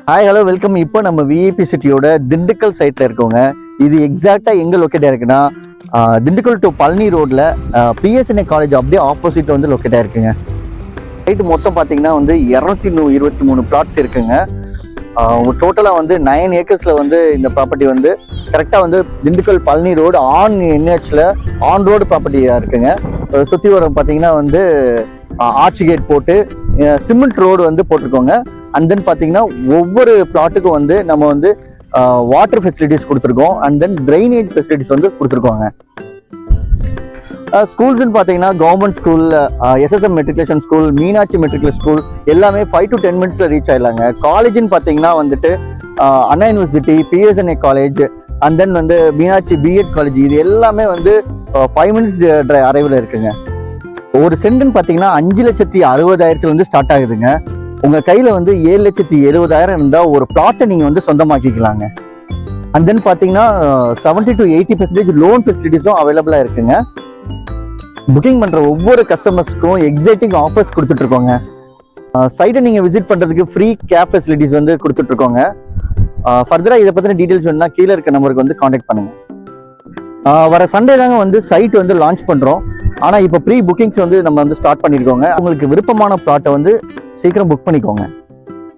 Hi hello welcome. இப்போ நம்ம VIP சிட்டியோட Dindigul சைட்ல இருக்கோங்க. இது எக்ஸாக்டா எங்க லொக்கேட் ஆயிருக்குன்னா திண்டுக்கல் டு பழனி ரோட்ல பிஎஸ்என்ஏ காலேஜ் அப்படியே ஆப்போசிட் வந்து லொக்கேட் ஆயிருக்குங்க. சைட்டு மொத்தம் பார்த்தீங்கன்னா வந்து 223 பிளாட்ஸ் இருக்குங்க. டோட்டலாக வந்து 9 ஏக்கர்ஸ்ல வந்து இந்த ப்ராப்பர்ட்டி வந்து கரெக்டாக வந்து திண்டுக்கல் பழனி ரோடு ஆன் என்ஹெச்ல ஆன் ரோடு ப்ராப்பர்ட்டியாக இருக்குங்க. சுற்றி வரும் பார்த்தீங்கன்னா வந்து ஆர்ச் கேட் போட்டு சிமெண்ட் ரோடு வந்து போட்டிருக்கோங்க. அண்ட் தென் பார்த்தீங்கன்னா ஒவ்வொரு பிளாட்டுக்கும் வந்து நம்ம வந்து வாட்டர் ஃபெசிலிட்டிஸ் கொடுத்துருக்கோம். அண்ட் தென் ட்ரைனேஜ் ஃபெசிலிட்டிஸ் வந்து கொடுத்துருக்கோங்க. ஸ்கூல்ஸ்ன்னு பார்த்தீங்கன்னா government school, SSM matriculation school, Meenakshi matriculation school எல்லாமே 5 to 10 மினிட்ஸில் ரீச் ஆயிடலாங்க. காலேஜ்னு பார்த்தீங்கன்னா வந்துட்டு Anna university, BSNA college, and then வந்து மீனாட்சி பிஎட் காலேஜ், இது எல்லாமே வந்து 5 மினிட்ஸ் அரைவில் இருக்குங்க. ஒரு சென்ட்னு பார்த்தீங்கன்னா 5,60,000 ஸ்டார்ட் ஆகுதுங்க. உங்கள் கையில் வந்து 7,70,000 இருந்தால் ஒரு பிளாட்டை நீங்கள் வந்து சொந்தமாக்கிக்கலாங்க. அண்ட் தென் பார்த்தீங்கன்னா 70 to 80% லோன் ஃபெசிலிட்டிஸும் அவைலபிளாக இருக்குங்க. புக்கிங் பண்ணுற ஒவ்வொரு கஸ்டமர்ஸ்க்கும் எக்ஸைட்டிங் ஆஃபர்ஸ் கொடுத்துட்ருக்கோங்க. சைட்டை நீங்கள் விசிட் பண்ணுறதுக்கு ஃப்ரீ கேப் ஃபெசிலிட்டிஸ் வந்து கொடுத்துட்ருக்கோங்க. ஃபர்தராக இதை பற்றின டீட்டெயில்ஸ் வேணும்னா கீழே இருக்க நம்பருக்கு வந்து காண்டாக்ட் பண்ணுங்கள். வர சண்டே தாங்க வந்து சைட் வந்து லான்ச் பண்ணுறோம். ஆனால் இப்போ ப்ரீ புக்கிங்ஸ் வந்து நம்ம வந்து ஸ்டார்ட் பண்ணியிருக்கோங்க. உங்களுக்கு விருப்பமான ப்ளாட்டை வந்து சீக்கிரம் புக் பண்ணிக்கோங்க.